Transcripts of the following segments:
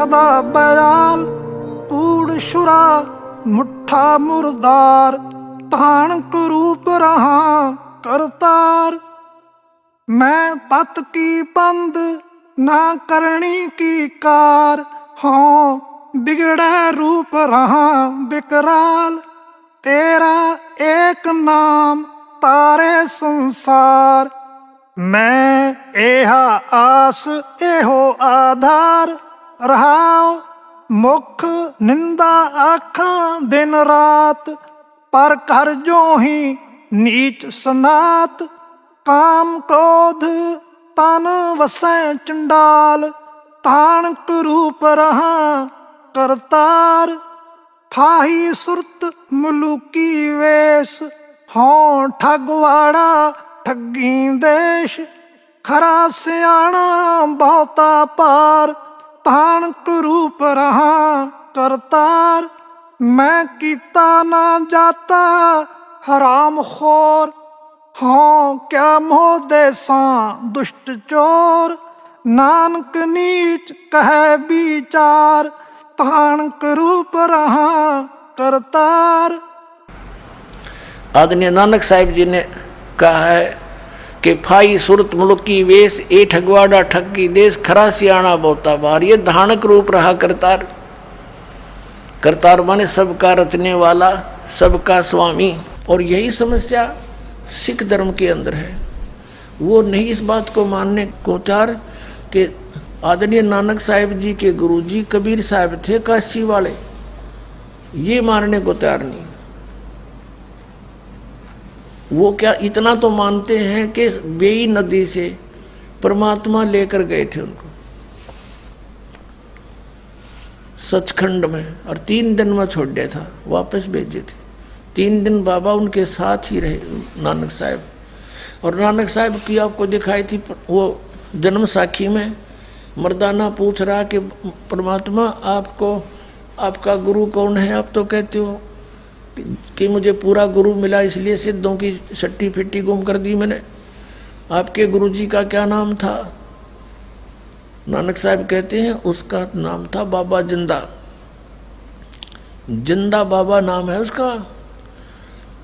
सदा बयाल कूड़ शुरा मुट्ठा मुर्दार तान कुरूप रहा करतार। मैं पत की बंद ना करनी की कार हाँ बिगड़े रूप रहा बिकराल। तेरा एक नाम तारे संसार मैं एहा आस एहो आधार। रहाओ मुख निंदा आखां दिन रात पर कर जो ही नीच सनात। काम क्रोध तन वसै चंडाल तान कुरूप रहा करतार। फाही सुरत मुलुकी वेश हों ठगवाड़ा ठगी देश। खरा सियाणा बहुता पार तान कुरूप रहा करतार। मैं कीता ना जाता हराम खोर हाँ क्या मोह देसा दुष्ट चोर। नानक नीच कहे विचार तान कुरूप रहा करतार। आदरणीय नानक साहिब जी ने कहा है कि फाई सुरत मुल्की वेश ए ठगवाड़ा ठगी देश खरा सियाणा बहुता बार। ये धानक रूप रहा करतार। करतार माने सबका रचने वाला सबका स्वामी। और यही समस्या सिख धर्म के अंदर है। वो नहीं इस बात को मानने को चार कि आदरणीय नानक साहिब जी के गुरुजी कबीर साहब थे काशी वाले, ये मानने को तैयार नहीं। वो क्या इतना तो मानते हैं कि बेई नदी से परमात्मा लेकर गए थे उनको सचखंड में और 3 दिन में छोड़ दिया था, वापस भेजे थे। 3 दिन बाबा उनके साथ ही रहे नानक साहब। और नानक साहब की आपको दिखाई थी वो जन्म साखी में मर्दाना पूछ रहा कि परमात्मा आपको आपका गुरु कौन है। आप तो कहते हो कि मुझे पूरा गुरु मिला इसलिए सिद्धों की सट्टी फिट्टी गुम कर दी मैंने। आपके गुरुजी का क्या नाम था? नानक साहब कहते हैं उसका नाम था बाबा जिंदा। जिंदा बाबा नाम है उसका।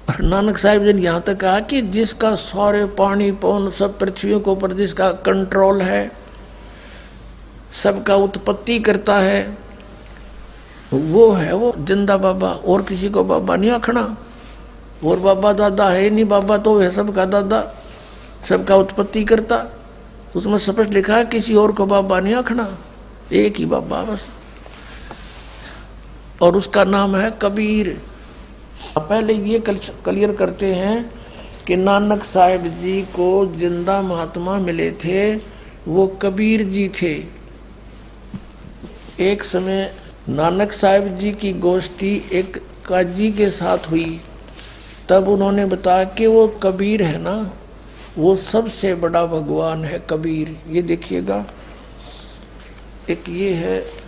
और नानक साहब जी ने यहाँ तक कहा कि जिसका सारे पानी पवन सब पृथ्वी के ऊपर जिसका कंट्रोल है, सबका उत्पत्ति करता है, वो है वो जिंदा बाबा। और किसी को बाबा नहीं आखना। और बाबा दादा है नहीं, बाबा तो है सबका दादा, सबका उत्पत्ति करता। उसमें स्पष्ट लिखा है किसी और को बाबा नहीं आखना, एक ही बाबा बस। और उसका नाम है कबीर। पहले ये क्लियर करते हैं कि नानक साहिब जी को जिंदा महात्मा मिले थे, वो कबीर जी थे। एक समय नानक साहिब जी की गोष्ठी एक काजी के साथ हुई, तब उन्होंने बताया कि वो कबीर है ना, वो सबसे बड़ा भगवान है कबीर। ये देखिएगा, एक ये है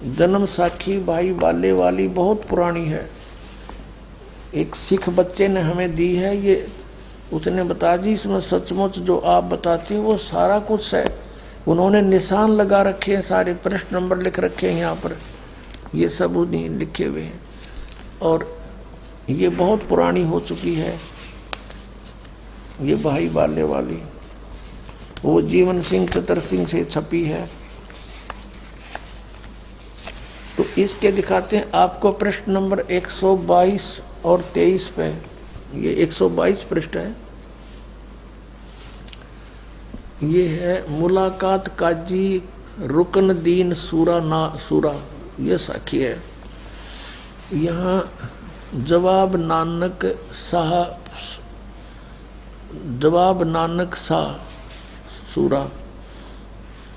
जन्म साखी भाई बाले वाली, बहुत पुरानी है, एक सिख बच्चे ने हमें दी है। ये उसने बताया जी इसमें सचमुच जो आप बताते हो वो सारा कुछ है। उन्होंने निशान लगा रखे हैं, सारे प्रश्न नंबर लिख रखे हैं यहाँ पर, ये सब उन्हीं लिखे हुए हैं। और ये बहुत पुरानी हो चुकी है। ये भाई बाले वाली वो जीवन सिंह चतर सिंह से छपी है। तो इसके दिखाते हैं आपको प्रश्न नंबर 122 और 23 पे। ये 122 पृष्ठ है। ये है मुलाकात काजी रुकन दीन सूरा ना सूरा, ये साखी है। यहाँ जवाब नानक शाह सूरा।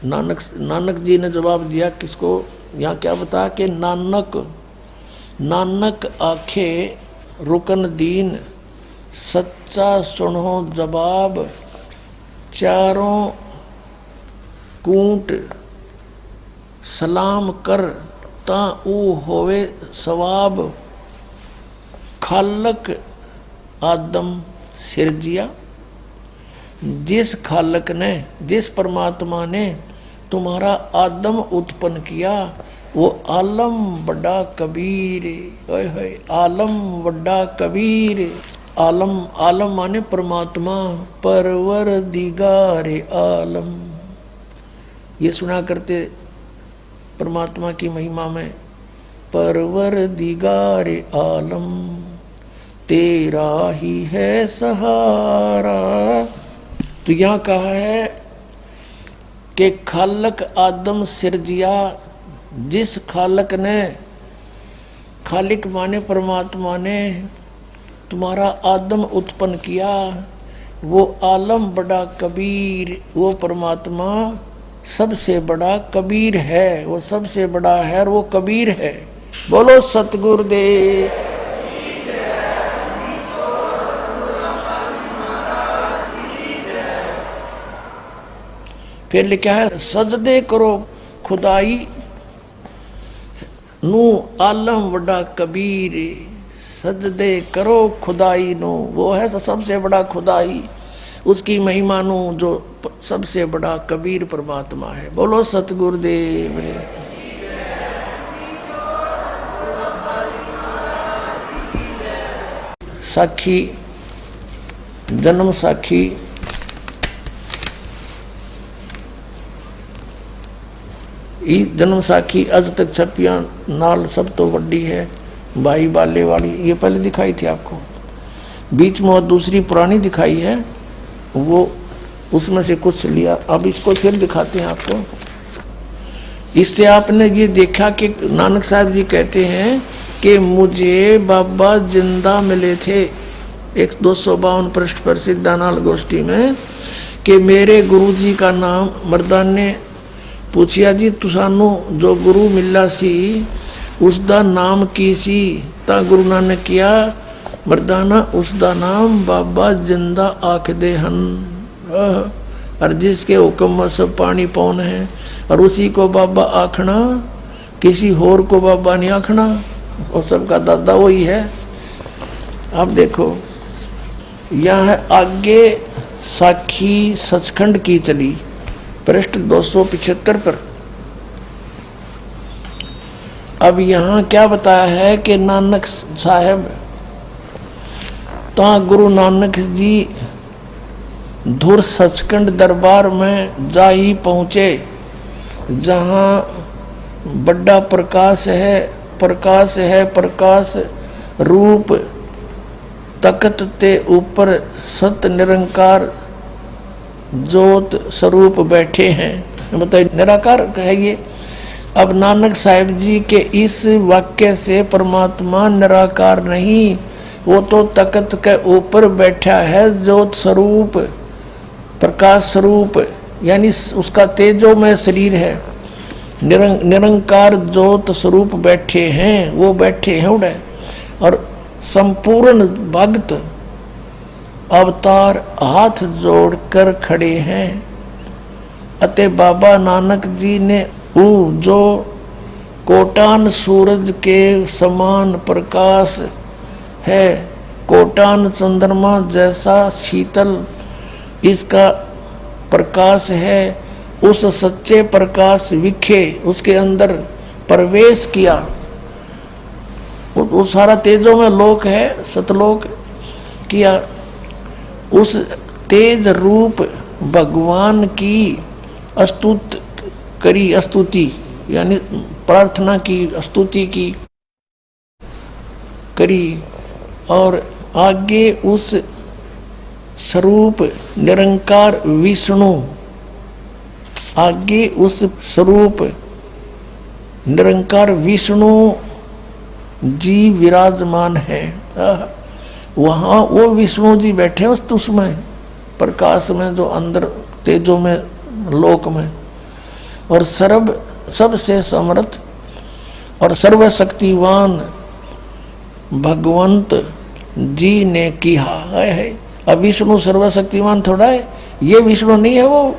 नानक जी ने जवाब दिया किसको? यहाँ क्या बताया कि नानक आखे रुकन दीन सच्चा सुनो जवाब चारों कूट सलाम कर ता ऊ होवे सवाब खालक आदम सिरजिया। जिस खालक ने, जिस परमात्मा ने तुम्हारा आदम उत्पन्न किया, वो आलम बड़ा कबीर। ओए होए, आलम बड़ा कबीर। आलम, आलम माने परमात्मा, परवरदिगार आलम। ये सुना करते परमात्मा की महिमा में, परवरदिगार आलम तेरा ही है सहारा। तो यहाँ कहा है कि खालक आदम सिरजिया, जिस खालक ने, खालिक माने परमात्मा ने तुम्हारा आदम उत्पन्न किया, वो आलम बड़ा कबीर, वो परमात्मा सबसे बड़ा कबीर है, वो सबसे बड़ा है और वो कबीर है। बोलो सतगुरुदेव। फिर लिखा है, सजदे करो खुदाई नू आलम बड़ा कबीर। सजदे करो खुदाई नो, वो है सबसे बड़ा खुदाई, उसकी महिमा नु जो सबसे बड़ा कबीर परमात्मा है। बोलो सतगुरुदेव। साखी, जन्म साखी। जन्म साखी अज तक छपिया नाल सब तो वड्डी है, भाई बाले वाली। ये पहले दिखाई थी आपको, बीच में और दूसरी पुरानी दिखाई है, वो उसमें से कुछ लिया। अब इसको फिर दिखाते हैं आपको। इससे आपने ये देखा कि नानक साहब जी कहते हैं कि मुझे बाबा जिंदा मिले थे 252 पृष्ठ पर सिद्धानाल गोष्ठी में, कि मेरे गुरु जी का नाम, मर्दान ने पूछिया जी तुसानू जो गुरु मिला सी उसका नाम की सी? ता गुरु नानक किया, मर्दाना उसका नाम बाबा जिंदा आखदे हन। और जिसके हुक्म में सब पानी पौन है, और उसी को बाबा आखना, किसी होर को बाबा नहीं आखना, और सबका दादा वही है। अब देखो यहाँ आगे साखी सचखंड की चली, पृष्ठ 275 पर। अब यहाँ क्या बताया है कि नानक साहब ता गुरु नानक जी धुर सचखंड दरबार में जा ही पहुँचे, जहाँ बड़ा प्रकाश है, प्रकाश है, प्रकाश रूप तकत ते ऊपर सत निरंकार ज्योत स्वरूप बैठे हैं। बताइए निराकार है ये। अब नानक साहिब जी के इस वाक्य से परमात्मा निराकार नहीं, वो तो तकत के ऊपर बैठा है, ज्योत स्वरूप, प्रकाश स्वरूप, यानी उसका तेजो में शरीर है। निरंकार ज्योत स्वरूप बैठे हैं, वो बैठे हैं उड़े। और संपूर्ण भक्त अवतार हाथ जोड़कर खड़े हैं। अते बाबा नानक जी ने जो कोटान सूरज के समान प्रकाश है, कोटान चंद्रमा जैसा शीतल इसका प्रकाश है, उस सच्चे प्रकाश विखे उसके अंदर प्रवेश किया। वो सारा तेजों में लोक है, सतलोक किया। उस तेज रूप भगवान की स्तुति यानी प्रार्थना की, स्तुति की करी। और आगे उस स्वरूप निरंकार विष्णु, आगे उस स्वरूप निरंकार विष्णु जी विराजमान है। वहाँ वो विष्णु जी बैठे उसमें प्रकाश में, जो अंदर तेजो में लोक में। और सबसे समर्थ और सर्वशक्तिवान भगवंत जी ने किया है। अब विष्णु सर्वशक्तिमान थोड़ा है, ये विष्णु नहीं है। वो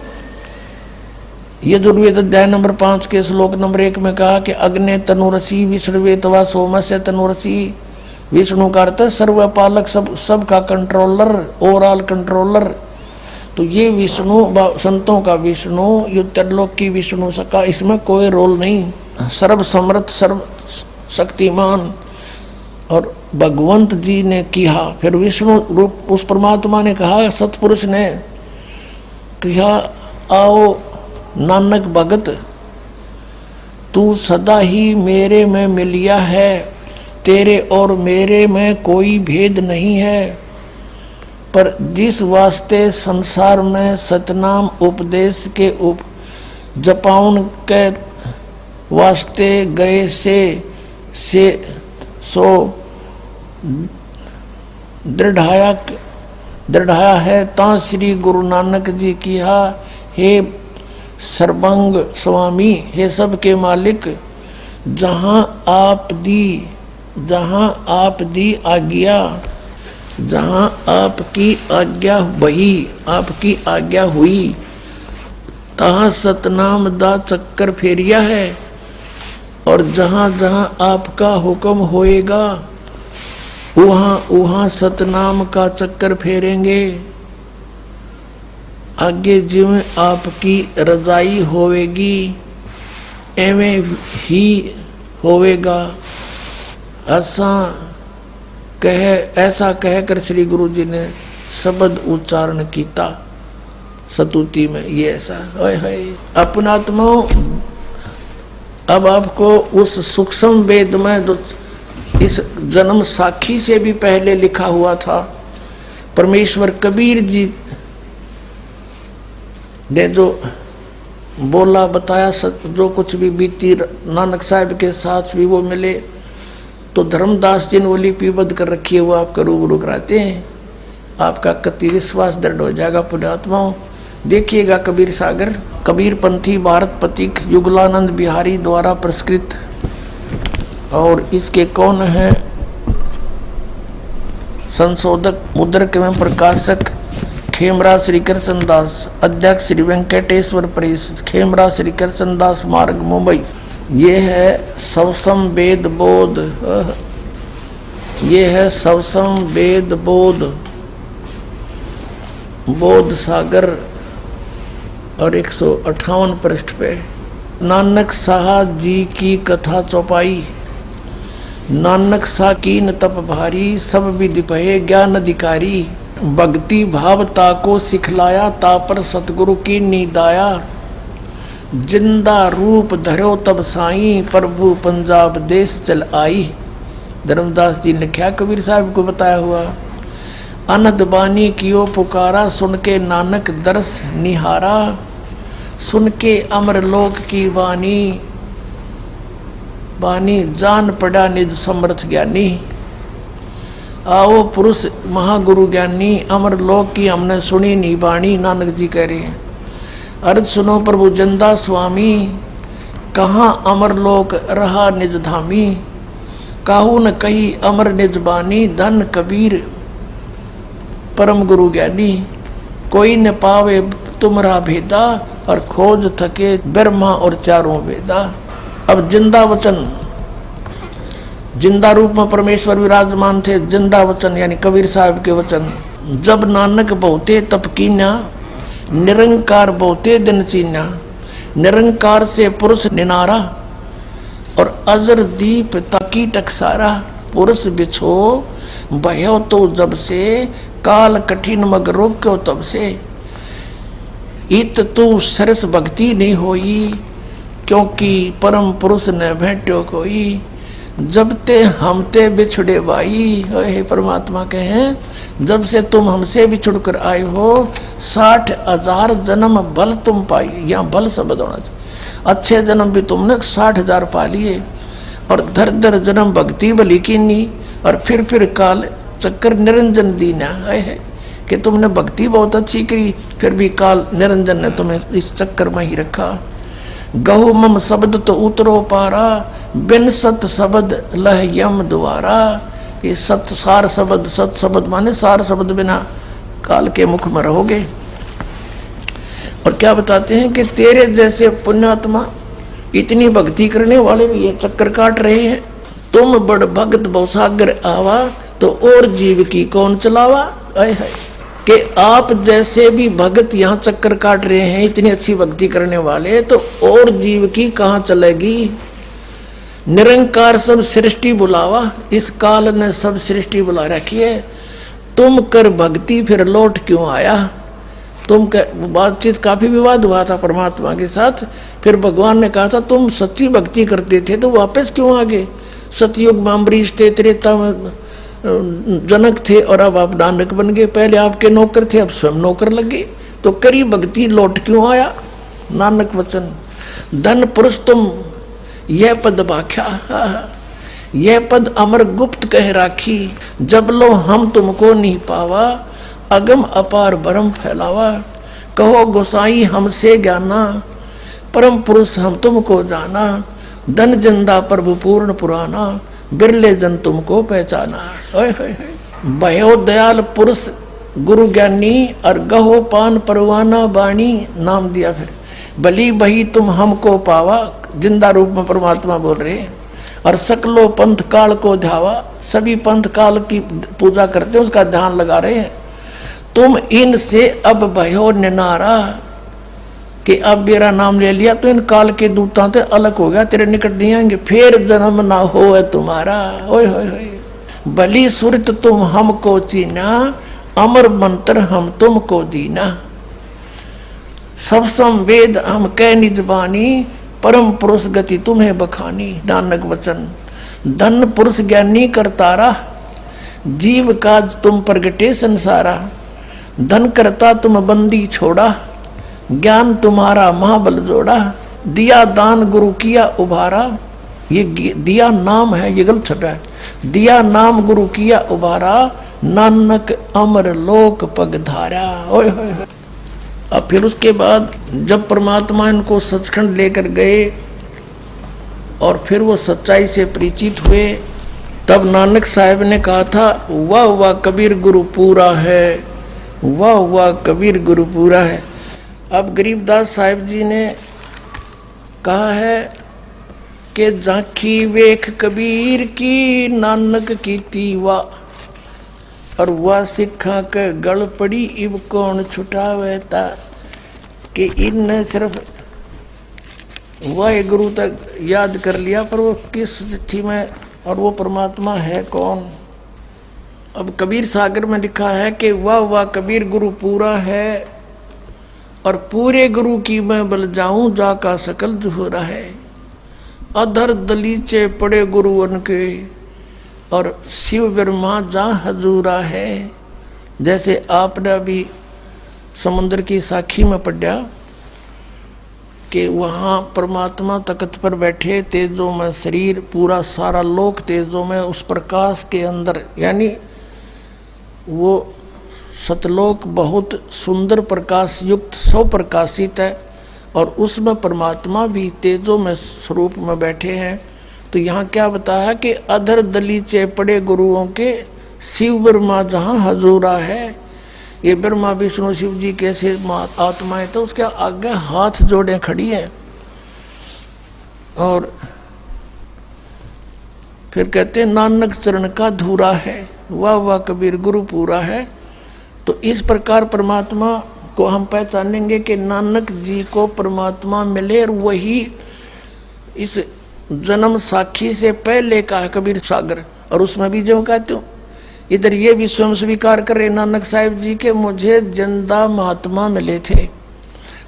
ये दुर्वेद अध्याय नंबर 5 के श्लोक नंबर 1 में कहा कि अग्नि तनुरसी विष्णुवे तवा सोमस्य तनुरसी। विष्णु का अर्थ सर्वपालक, सब का कंट्रोलर, ओवरऑल कंट्रोलर। तो ये विष्णु संतों का विष्णु, ये त्रिलोक की विष्णु का इसमें कोई रोल नहीं। सर्व समर्थ सर्व शक्तिमान और भगवंत जी ने किया। फिर विष्णु रूप उस परमात्मा ने कहा, सतपुरुष ने कहा, आओ नानक भगत, तू सदा ही मेरे में मिलिया है, तेरे और मेरे में कोई भेद नहीं है। पर जिस वास्ते संसार में सतनाम उपदेश के जपाउन के वास्ते गए से सो दृढ़ाया है, ता श्री गुरु नानक जी किया, हे सर्वंग स्वामी, हे सबके मालिक, जहाँ आप दी आज्ञा, जहाँ आपकी आज्ञा वही आपकी आज्ञा हुई, तहाँ सतनाम दा चक्कर फेरिया है। और जहाँ जहाँ आपका हुक्म होएगा वहाँ वहाँ सतनाम का चक्कर फेरेंगे। आगे जिवें आपकी रजाई होवेगी एवें ही होवेगा। ऐसा कहकर श्री गुरु जी ने शब्द उच्चारण किया सतुति में। ये ऐसा है अपनात्मा। अब आपको उस सूक्ष्म वेद में जो इस जन्म साखी से भी पहले लिखा हुआ था, परमेश्वर कबीर जी ने जो बोला बताया, जो कुछ भी बीती नानक साहब के साथ भी वो मिले, तो धर्मदास जी ने वो लिपिबद्ध कर रखी है, वो आपका रूबरू कराते हैं। आपका कति विश्वास दृढ़ हो जाएगा पुण्यात्माओं। देखिएगा कबीर सागर, कबीर पंथी भारत पथिक युगलानंद बिहारी द्वारा पुरस्कृत। और इसके कौन है संशोधक, मुद्रक एवं प्रकाशक खेमरा श्री कृष्ण दास, अध्यक्ष श्री वेंकटेश्वर प्रेस, खेमरा श्री कृष्ण दास मार्ग मुंबई। ये है सवसम वेद बोध, ये है सवसम वेद बोध, बोध सागर। और 158 पृष्ठ पे नानक साहा जी की कथा चौपाई। नानक सा कीन तप भारी, सब विधि पहे ज्ञान अधिकारी। भक्ति भावता को सिखलाया, तापर सतगुरु की नीदाया। जिंदा रूप धरो तब साई, प्रभु पंजाब देश चल आई। धर्मदास जी ने लिखा, कबीर साहब को बताया हुआ। अनद बानी कियो पुकारा, सुन के नानक दरस निहारा। सुन के अमर लोक की वाणी, बानी जान पड़ा निज समर्थ ज्ञानी। आओ पुरुष महागुरु ज्ञानी, अमर लोक की हमने सुनी नी बाणी। नानक जी कह रहे हैं, अर्ज सुनो प्रभु जंदा स्वामी, कहाँ अमर लोक रहा निज धामी। काहू न कही अमर निज बानी, धन कबीर परम गुरु ज्ञानी। कोई न पावे तुमरा भेदा, और खोज थके ब्रह्मा और चारों वेदा। अब जिंदा वचन, जिंदा रूप में परमेश्वर विराजमान थे। जिंदा वचन यानी कबीर साहब के वचन। जब नानक बहुते तप कीन्या, निरंकार बहुते दिन सीन्या। निरंकार से पुरुष निनारा, और अजर दीप ताकी टकसारा। पुरुष बिछो भयो तो जब से, काल कठिन मग रोक्यो तब से। इत तू सरस भक्ति नहीं होई, क्योंकि परम पुरुष ने भेंट्यो कोई। जब ते हमते बिछुड़े बाई, हे परमात्मा कहे, जब से तुम हमसे बिछुड़ कर आए हो, 60,000 जन्म बल तुम पाई। यहाँ बल शब्द होना चाहिए। अच्छे जन्म भी तुमने 60,000 पा लिए, और धर धर जन्म भक्ति बली कीनी, और फिर काल चक्कर निरंजन दीना है कि तुमने भक्ति बहुत अच्छी करी, फिर भी काल निरंजन ने तुम्हें इस चक्कर में ही रखा। गहु मम शब्द तो उतरो पारा, बिन सत शब्द लह यम द्वारा। ये सत सार शब्द, सत शब्द माने सार शब्द बिना काल के मुख में रहोगे। और क्या बताते हैं कि तेरे जैसे पुण्यात्मा इतनी भक्ति करने वाले भी ये चक्कर काट रहे हैं। तुम बड़ भगत बहुसागर आवा, तो और जीव की कौन चलावा। आए है कि आप जैसे भी भगत यहाँ चक्कर काट रहे हैं, इतनी अच्छी भक्ति करने वाले, तो और जीव की कहाँ चलेगी। निरंकार सब सृष्टि बुलावा, इस काल ने सब सृष्टि बुला रखी है। तुम कर भक्ति फिर लौट क्यों आया। तुम बातचीत काफी विवाद हुआ था परमात्मा के साथ। फिर भगवान ने कहा था तुम सच्ची भक्ति करते थे तो वापस क्यों आ गए। सतयुग में अम्बरीश थे, त्रेता में जनक थे, और अब आप नानक बन गए। पहले आपके नौकर थे, अब स्वयं नौकर लगे, तो करी भक्ति लौट क्यों आया। नानक वचन धन पुरुष तुम, यह पद भाख्या, यह पद अमर गुप्त कह राखी। जब लो हम तुमको नहीं पावा, अगम अपार भरम फैलावा। कहो गोसाई हमसे ज्ञाना, परम पुरुष हम तुमको जाना। धन जंदा प्रभु पूर्ण पुराना, बिरले जन तुमको पहचाना। भयो दयाल पुरुष गुरु ज्ञानी, और गहो पान परवाना बाणी। नाम दिया फिर भली बही तुम हमको पावा, जिंदा रूप में परमात्मा बोल रहे हैं। और सकलो पंथ काल को ध्यावा, सभी पंथ काल की पूजा करते हैं, उसका ध्यान लगा रहे हैं। तुम इनसे अब भयो निनारा, कि अब मेरा नाम ले लिया तो इन काल के दूतां से अलग हो गया, तेरे निकट नहीं आएंगे, फिर जन्म ना हो तुम्हारा। ओए होए होए, भली सुरत तुम हमको चीना, अमर मंत्र हम तुमको दीना। सब संवेद हम कह निज बानी, परम पुरुष गति तुम्हें बखानी। नानक वचन धन पुरुष ज्ञानी करतारा, जीव काज तुम प्रगटे संसारा। धन करता तुम बंदी छोड़ा, ज्ञान तुम्हारा महाबल जोड़ा। दिया दान गुरु किया उभारा, ये दिया नाम है, ये गलत छपा है। दिया नाम गुरु किया उभारा, नानक अमर लोक पग धारा। ओए होए होए। अब फिर उसके बाद जब परमात्मा इनको सचखंड लेकर गए और फिर वो सच्चाई से परिचित हुए, तब नानक साहब ने कहा था वाह वाह कबीर गुरु पूरा है, वाह वाह कबीर गुरु पूरा है। अब गरीबदास साहिब जी ने कहा है कि झांकी वेख कबीर की, नानक की तीवा, और वह सिखा के गल पड़ी इब कौन छुटावे ता। कि इन सिर्फ वह गुरु तक याद कर लिया, पर वो किस तिथि में और वो परमात्मा है कौन। अब कबीर सागर में लिखा है कि वाह वाह कबीर गुरु पूरा है, और पूरे गुरु की मैं बल जाऊं, जाका सकल जुहरा है। अधर दलीचे पड़े गुरु उनके, और शिव ब्रह्मा जा हजूरा है। जैसे आपने अभी समुद्र की साखी में पढ़ा कि वहाँ परमात्मा तख्त पर बैठे, तेजों में शरीर, पूरा सारा लोक तेजों में, उस प्रकाश के अंदर, यानी वो सतलोक बहुत सुंदर प्रकाश युक्त स्वप्रकाशित है, और उसमें परमात्मा भी तेजों में स्वरूप में बैठे हैं। तो यहाँ क्या बताया कि अधर दलीचे पड़े गुरुओं के, शिव ब्रह्मा जहाँ हजूरा है। ये ब्रह्मा विष्णु शिव जी कैसे आत्माएं, तो उसके आगे हाथ जोड़े खड़ी हैं। और फिर कहते हैं नानक चरण का धूरा है, वाह वाह कबीर गुरु पूरा है। तो इस प्रकार परमात्मा को हम पहचानेंगे कि नानक जी को परमात्मा मिले, और वही इस जन्म साखी से पहले का है कबीर सागर। और उसमें भी जो कहते हो, इधर ये भी स्वयं स्वीकार कर रहे नानक साहिब जी के मुझे जिंदा महात्मा मिले थे।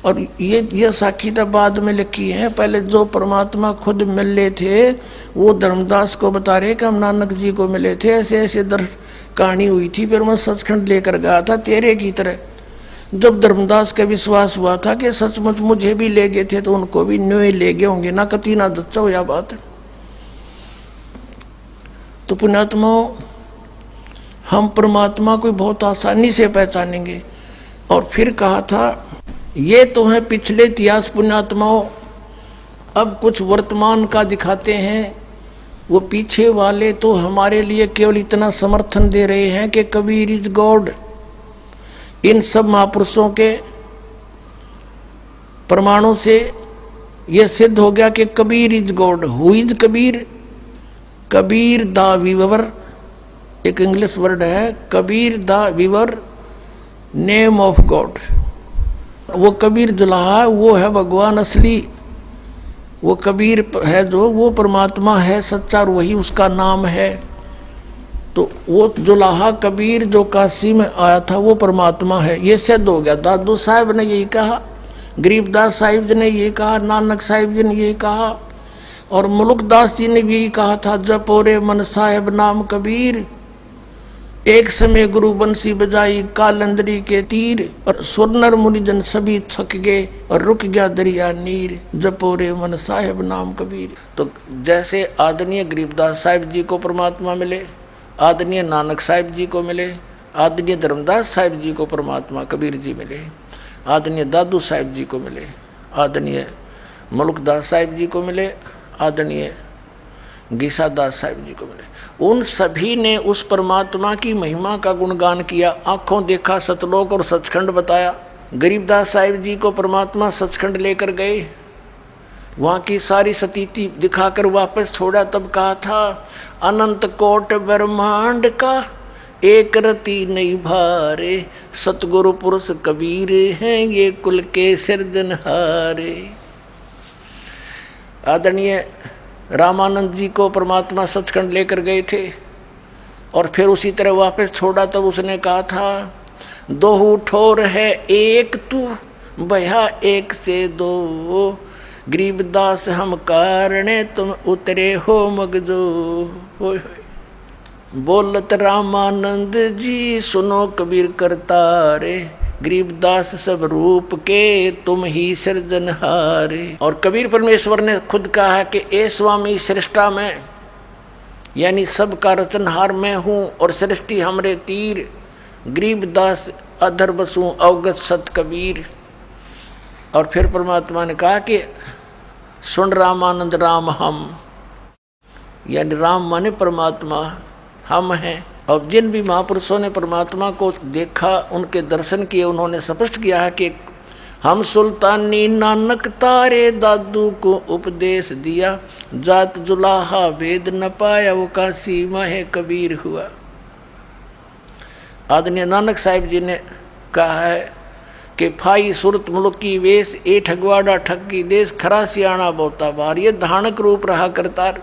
और ये साखी तो बाद में लिखी है, पहले जो परमात्मा खुद मिले थे वो धर्मदास को बता रहे कि हम नानक जी को मिले थे, ऐसे ऐसे कहानी हुई थी। फिर मैं सचखंड लेकर गया था तेरे की तरह। जब धर्मदास का विश्वास हुआ था कि सचमुच मुझे भी ले गए थे, तो उनको भी न्योय ले गए होंगे ना, कती ना दच्चा हो या बात। तो पुण्यात्माओं, हम परमात्मा को बहुत आसानी से पहचानेंगे। और फिर कहा था ये तो है पिछले इतिहास पुण्यात्माओं, अब कुछ वर्तमान का दिखाते हैं। वो पीछे वाले तो हमारे लिए केवल इतना समर्थन दे रहे हैं कि कबीर इज गॉड। इन सब महापुरुषों के प्रमाणों से यह सिद्ध हो गया कि Kabir is God. Who is Kabir? Kabir the weaver, एक इंग्लिश वर्ड है, Kabir the weaver name of God. वो कबीर जुलाहा वो है भगवान असली, वो कबीर है जो वो परमात्मा है सच्चा और वही उसका नाम है। तो वो जुलाहा कबीर जो काशी में आया था वो परमात्मा है, ये सिद्ध हो गया। दादू साहब ने यही कहा, गरीबदास साहिब जी ने यही कहा, नानक साहिब जी ने यही कहा और मुल्कदास जी ने भी यही कहा था, जपो रे मन साहेब नाम कबीर, एक समय गुरु बंसी बजाई कालंदरी के तीर, और सुरनर मुनिजन सभी थक गए और रुक गया दरिया नीर, जपो रे मन साहेब नाम कबीर। तो जैसे आदरणीय गरीबदास साहिब जी को परमात्मा मिले, आदरणीय नानक साहिब जी को मिले, आदरणीय धर्मदास साहिब जी को परमात्मा कबीर जी मिले, आदरणीय दादू साहिब जी को मिले, आदरणीय मुल्कदास साहिब जी को मिले, आदरणीय गीसादास साहिब जी को मिले। उन सभी ने उस परमात्मा की महिमा का गुणगान किया, आंखों देखा सतलोक और सचखंड बताया। गरीबदास साहिब जी को परमात्मा सचखंड लेकर गए, वहाँ की सारी सतीति दिखाकर वापस छोड़ा, तब कहा था अनंत कोट ब्रह्मांड का एक रति नहीं भारे, सतगुरु पुरुष कबीर हैं ये कुल के सिरजनहारे। आदरणीय रामानंद जी को परमात्मा सचखंड लेकर गए थे और फिर उसी तरह वापस छोड़ा, तब उसने कहा था दोहू ठोर है एक तू भया एक से दो, गरीबदास हम कारणे तुम उतरे हो मगजो। बोलत रामानंद जी सुनो कबीर करतारे, गरीबदास सब रूप के तुम ही सृजनहारे। और कबीर परमेश्वर ने खुद कहा है कि ए स्वामी सृष्टा में, यानी सबका रचनहार मैं हूँ और सृष्टि हमरे तीर, गरीबदास अधर बसूं अवगत सत कबीर। और फिर परमात्मा ने कहा कि सुन रामानंद राम हम, यानी राम माने परमात्मा, हम हैं। और जिन भी महापुरुषों ने परमात्मा को देखा, उनके दर्शन किए, उन्होंने स्पष्ट किया है कि हम सुल्तानी नानक तारे दादू को उपदेश दिया, जात जुलाहा वेद न पाया वो काशी माहे कबीर हुआ। आदरणीय नानक साहिब जी ने कहा है कि फाई सुरत मुल्की वेश ए ठगवाड़ा ठगी देश, खरा सियाणा बोता बार, ये धानक रूप रहा करतार।